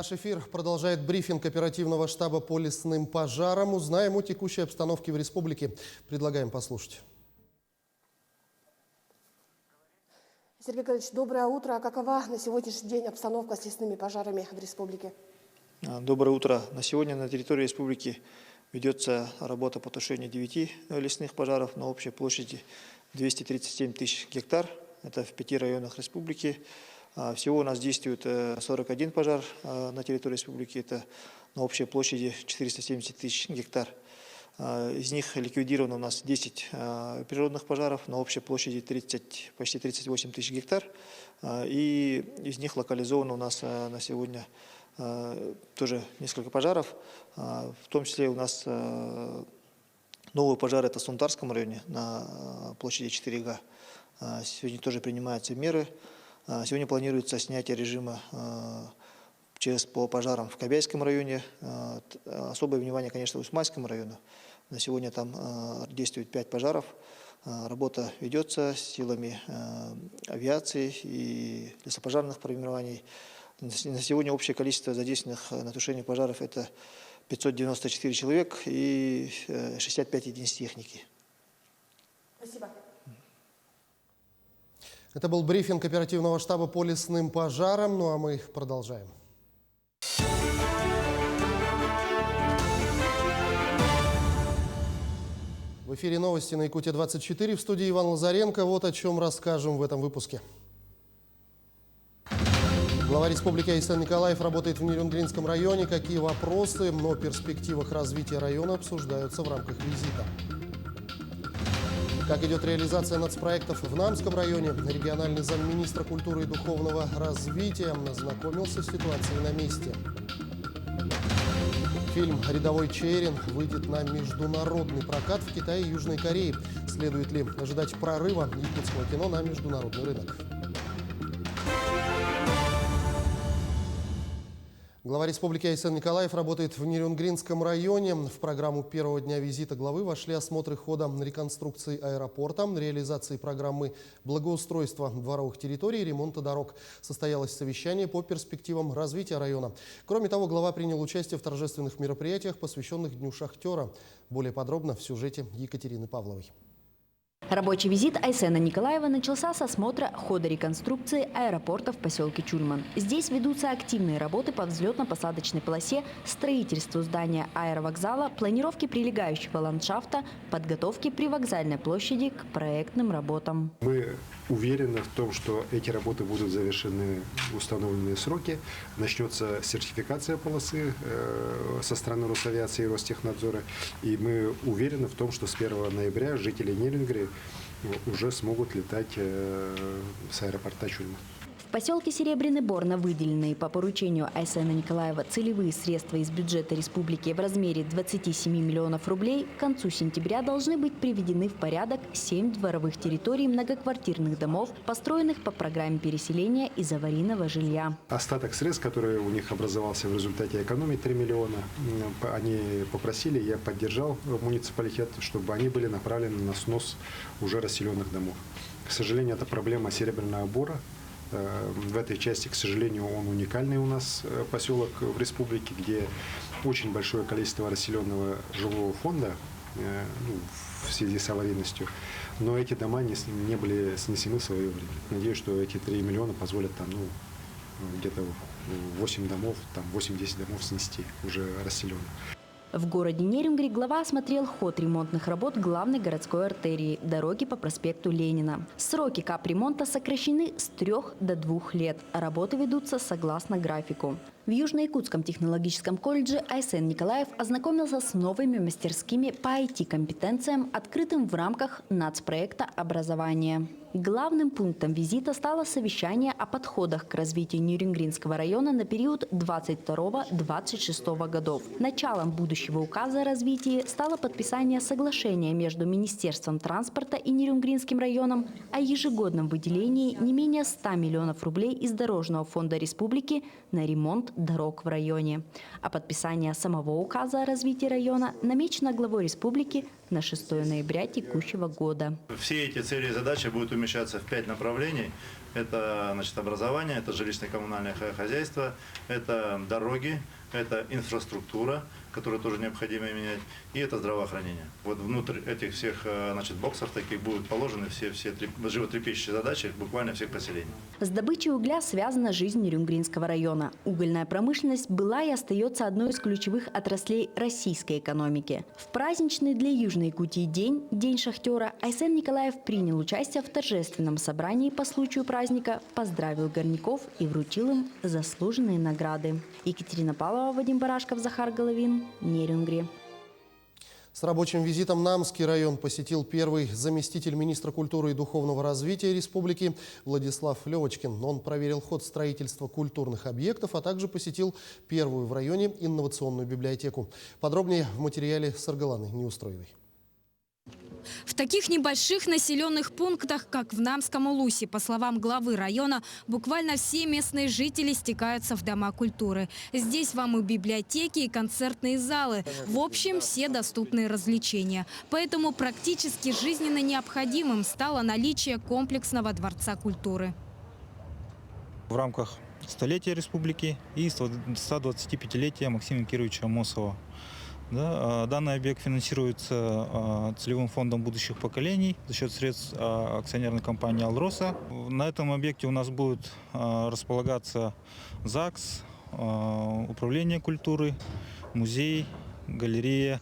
Наш эфир продолжает брифинг оперативного штаба по лесным пожарам. Узнаем о текущей обстановке в республике. Предлагаем послушать. Сергей Николаевич, доброе утро. Какова на сегодняшний день обстановка с лесными пожарами в республике? Доброе утро. На сегодня на территории республики ведется работа по тушению 9 лесных пожаров на общей площади 237 тысяч гектар. Это в 5 районах республики. Всего у нас действует 41 пожар на территории республики. Это на общей площади 470 тысяч гектар. Из них ликвидировано у нас 10 природных пожаров на общей площади почти 38 тысяч гектар. И из них локализовано у нас на сегодня тоже несколько пожаров. В том числе у нас новый пожар это в Сунтарском районе на площади 4 га. Сегодня тоже принимаются меры. Сегодня планируется снятие режима ЧС по пожарам в Кобяйском районе. Особое внимание, конечно, в Усманском районе. На сегодня там действует 5 пожаров. Работа ведется силами авиации и лесопожарных формирований. На сегодня общее количество задействованных на тушение пожаров это 594 человек и 65 единиц техники. Спасибо. Это был брифинг оперативного штаба по лесным пожарам. Ну а мы продолжаем. В эфире новости на Якутия-24. В студии Иван Лазаренко. Вот о чем расскажем в этом выпуске. Глава республики Айсен Николаев работает в Нерюнгринском районе. Какие вопросы о перспективах развития района обсуждаются в рамках визита? Как идет реализация нацпроектов в Намском районе? Региональный замминистра культуры и духовного развития ознакомился с ситуацией на месте. Фильм «Рядовой Черен» выйдет на международный прокат в Китае и Южной Корее. Следует ли ожидать прорыва якутского кино на международный рынок? Глава республики Айсен Николаев работает в Нерюнгринском районе. В программу первого дня визита главы вошли осмотры хода реконструкции аэропорта, реализации программы благоустройства дворовых территорий и ремонта дорог. Состоялось совещание по перспективам развития района. Кроме того, глава принял участие в торжественных мероприятиях, посвященных Дню шахтера. Более подробно в сюжете Екатерины Павловой. Рабочий визит Айсена Николаева начался с осмотра хода реконструкции аэропорта в поселке Чульман. Здесь ведутся активные работы по взлетно-посадочной полосе, строительству здания аэровокзала, планировке прилегающего ландшафта, подготовке привокзальной площади к проектным работам. Мы уверены в том, что эти работы будут завершены в установленные сроки. Начнется сертификация полосы со стороны Росавиации и Ростехнадзора. И мы уверены в том, что с 1 ноября жители Нерюнгри уже смогут летать с аэропорта Чульман. В поселке Серебряный Бор на выделенные по поручению Айсена Николаева целевые средства из бюджета республики в размере 27 миллионов рублей к концу сентября должны быть приведены в порядок 7 дворовых территорий многоквартирных домов, построенных по программе переселения из аварийного жилья. Остаток средств, который у них образовался в результате экономии 3 миллиона, они попросили, я поддержал муниципалитет, чтобы они были направлены на снос уже расселенных домов. К сожалению, это проблема Серебряного Бора. В этой части, к сожалению, он уникальный у нас поселок в республике, где очень большое количество расселенного жилого фонда в связи с аварийностью. Но эти дома не были снесены в свое время. Надеюсь, что эти 3 миллиона позволят там, где-то 8 домов, там 8-10 домов снести уже расселенных. В городе Нерюнгри глава осмотрел ход ремонтных работ главной городской артерии – дороги по проспекту Ленина. Сроки капремонта сокращены с 3 до 2 лет. Работы ведутся согласно графику. В Южно-Якутском технологическом колледже Айсен Николаев ознакомился с новыми мастерскими по IT-компетенциям, открытым в рамках нацпроекта образования. Главным пунктом визита стало совещание о подходах к развитию Нерюнгринского района на период 22-26 годов. Началом будущего указа о развитии стало подписание соглашения между Министерством транспорта и Нерюнгринским районом о ежегодном выделении не менее 100 миллионов рублей из Дорожного фонда республики на ремонт дорог в районе. А подписание самого указа о развитии района намечено главой республики на 6 ноября текущего года. Все эти цели и задачи будут умещаться в 5 направлений. Это, значит, образование, это жилищно-коммунальное хозяйство, это дороги, это инфраструктура, которую тоже необходимо менять, и это здравоохранение. Вот внутрь этих всех, значит, боксов таких будут положены все животрепещущие задачи буквально всех поселений. С добычей угля связана жизнь Нерюнгринского района. Угольная промышленность была и остается одной из ключевых отраслей российской экономики. В праздничный для Южной Якутии День шахтера, Айсен Николаев принял участие в торжественном собрании по случаю праздника, поздравил горняков и вручил им заслуженные награды. Екатерина Павлова, Вадим Барашков, Захар Головин, Нерюнгри. С рабочим визитом Намский район посетил первый заместитель министра культуры и духовного развития республики Владислав Левочкин. Он проверил ход строительства культурных объектов, а также посетил первую в районе инновационную библиотеку. Подробнее в материале Саргаланы Неустроевой. В таких небольших населенных пунктах, как в Намском Улусе, по словам главы района, буквально все местные жители стекаются в дома культуры. Здесь вам и библиотеки, и концертные залы. В общем, все доступные развлечения. Поэтому практически жизненно необходимым стало наличие комплексного дворца культуры. В рамках столетия республики и 125-летия Максима Кировича Амосова. Да, данный объект финансируется целевым фондом будущих поколений за счет средств акционерной компании «Алроса». На этом объекте у нас будет располагаться ЗАГС, управление культуры, музей, галерея.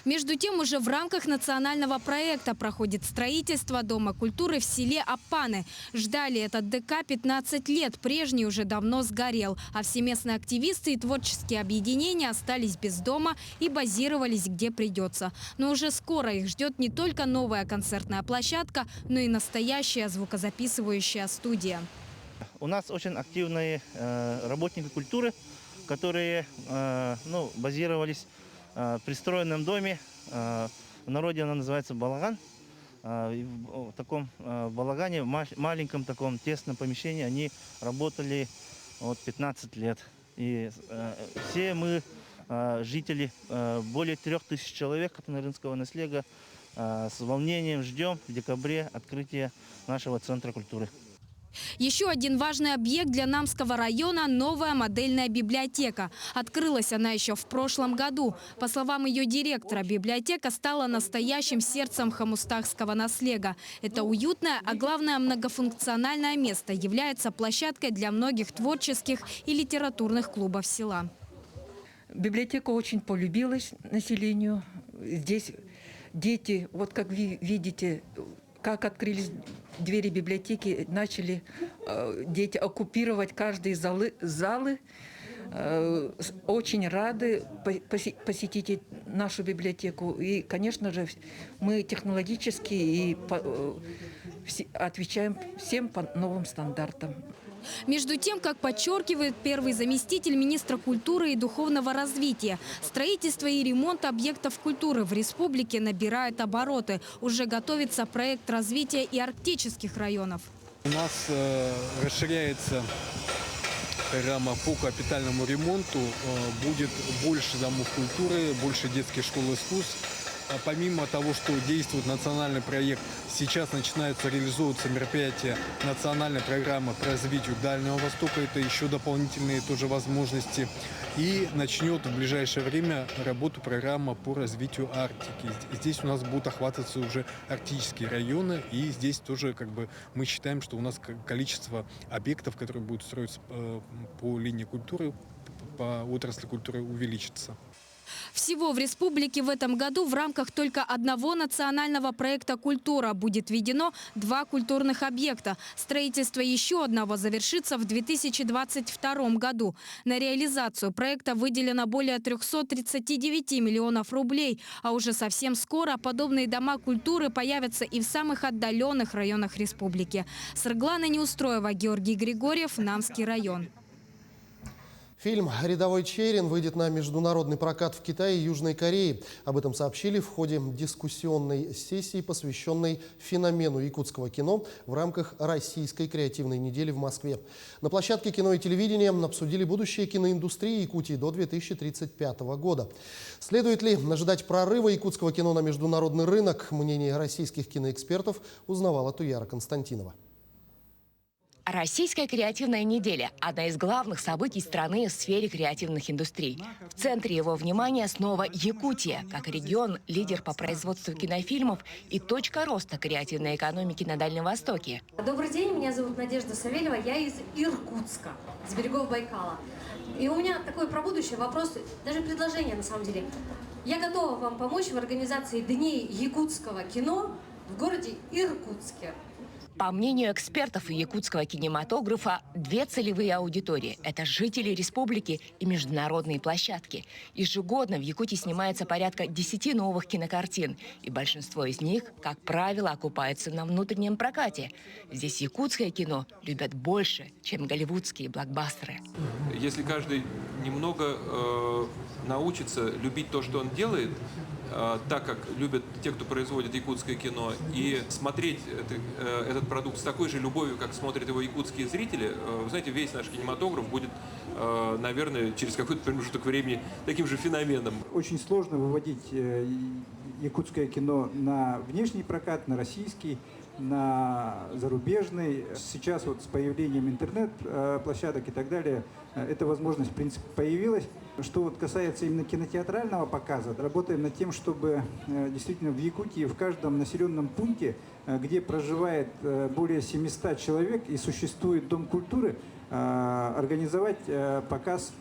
Между тем, уже в рамках национального проекта проходит строительство Дома культуры в селе Апаны. Ждали этот ДК 15 лет, прежний уже давно сгорел. А все местные активисты и творческие объединения остались без дома и базировались где придется. Но уже скоро их ждет не только новая концертная площадка, но и настоящая звукозаписывающая студия. У нас очень активные работники культуры, которые базировались в пристроенном доме, в народе она называется балаган. В таком балагане, в маленьком таком тесном помещении они работали 15 лет. И все мы, жители, более 3000 человек Катанаринского наследия, с волнением ждем в декабре открытия нашего центра культуры. Еще один важный объект для Намского района – новая модельная библиотека. Открылась она еще в прошлом году. По словам ее директора, библиотека стала настоящим сердцем хамустахского наследия. Это уютное, а главное многофункциональное место является площадкой для многих творческих и литературных клубов села. Библиотека очень полюбилась населению. Здесь дети, вот как вы видите, как открылись двери библиотеки, начали дети оккупировать каждые залы. Очень рады посетить нашу библиотеку. И, конечно же, мы технологически и отвечаем всем по новым стандартам. Между тем, как подчеркивает первый заместитель министра культуры и духовного развития, строительство и ремонт объектов культуры в республике набирает обороты. Уже готовится проект развития и арктических районов. У нас расширяется программа по капитальному ремонту. Будет больше домов культуры, больше детских школ искусств. Помимо того, что действует национальный проект, сейчас начинаются реализовываться мероприятия национальной программы по развитию Дальнего Востока. Это еще дополнительные тоже возможности. И начнет в ближайшее время работу программа по развитию Арктики. Здесь у нас будут охватываться уже арктические районы. И здесь тоже мы считаем, что у нас количество объектов, которые будут строиться по линии культуры, по отрасли культуры, увеличится. Всего в республике в этом году в рамках только одного национального проекта «Культура» будет введено 2 культурных объекта. Строительство еще одного завершится в 2022 году. На реализацию проекта выделено более 339 миллионов рублей. А уже совсем скоро подобные дома культуры появятся и в самых отдаленных районах республики. Саргалана Неустроева, Георгий Григорьев, Намский район. Фильм «Рядовой Черин» выйдет на международный прокат в Китае и Южной Корее. Об этом сообщили в ходе дискуссионной сессии, посвященной феномену якутского кино в рамках Российской креативной недели в Москве. На площадке кино и телевидения обсудили будущее киноиндустрии Якутии до 2035 года. Следует ли ожидать прорыва якутского кино на международный рынок? Мнение российских киноэкспертов узнавала Туяра Константинова. Российская креативная неделя – одна из главных событий страны в сфере креативных индустрий. В центре его внимания снова Якутия, как регион, лидер по производству кинофильмов и точка роста креативной экономики на Дальнем Востоке. Добрый день, меня зовут Надежда Савельева, я из Иркутска, с берегов Байкала. И у меня такой про будущее вопрос, даже предложение на самом деле. Я готова вам помочь в организации Дней якутского кино в городе Иркутске. По мнению экспертов якутского кинематографа, две целевые аудитории – это жители республики и международные площадки. Ежегодно в Якутии снимается порядка 10 новых кинокартин, и большинство из них, как правило, окупается на внутреннем прокате. Здесь якутское кино любят больше, чем голливудские блокбастеры. Если каждый немного научится любить то, что он делает, так как любят те, кто производит якутское кино, и смотреть этот продукт с такой же любовью, как смотрят его якутские зрители, вы знаете, весь наш кинематограф будет, наверное, через какой-то промежуток времени таким же феноменом. Очень сложно выводить якутское кино на внешний прокат, на российский, на зарубежный. Сейчас вот с появлением интернет-площадок и так далее, эта возможность, в принципе, появилась. Что вот касается именно кинотеатрального показа, работаем над тем, чтобы действительно в Якутии, в каждом населенном пункте, где проживает более 700 человек и существует Дом культуры, организовать показ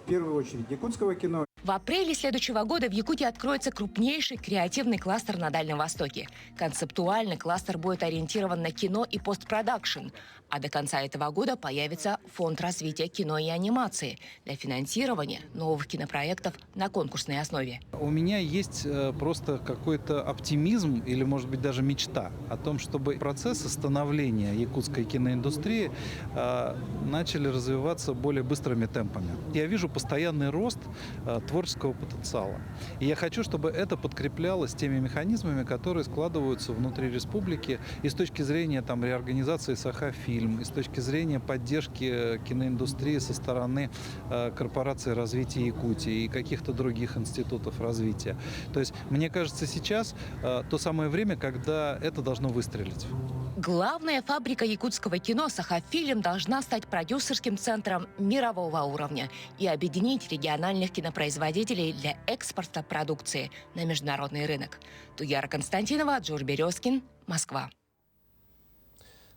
в первую очередь якутского кино. В апреле следующего года в Якутии откроется крупнейший креативный кластер на Дальнем Востоке. Концептуальный кластер будет ориентирован на кино и постпродакшн. А до конца этого года появится фонд развития кино и анимации для финансирования новых кинопроектов на конкурсной основе. У меня есть просто какой-то оптимизм или, может быть, даже мечта о том, чтобы процессы становления якутской киноиндустрии начали развиваться более быстрыми темпами. Я вижу постоянный рост творческого потенциала. И я хочу, чтобы это подкреплялось теми механизмами, которые складываются внутри республики и с точки зрения реорганизации Саха-Фильм, и с точки зрения поддержки киноиндустрии со стороны корпорации развития Якутии и каких-то других институтов развития. То есть, мне кажется, сейчас то самое время, когда это должно выстрелить. Главная фабрика якутского кино «Саха-Фильм» должна стать продюсерским центром мирового уровня и объединить региональных кинопроизводителей для экспорта продукции на международный рынок. Туяра Константинова, Джур Березкин, Москва.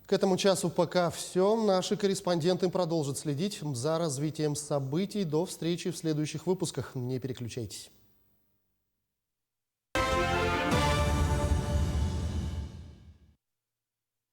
К этому часу пока все. Наши корреспонденты продолжат следить за развитием событий. До встречи в следующих выпусках. Не переключайтесь.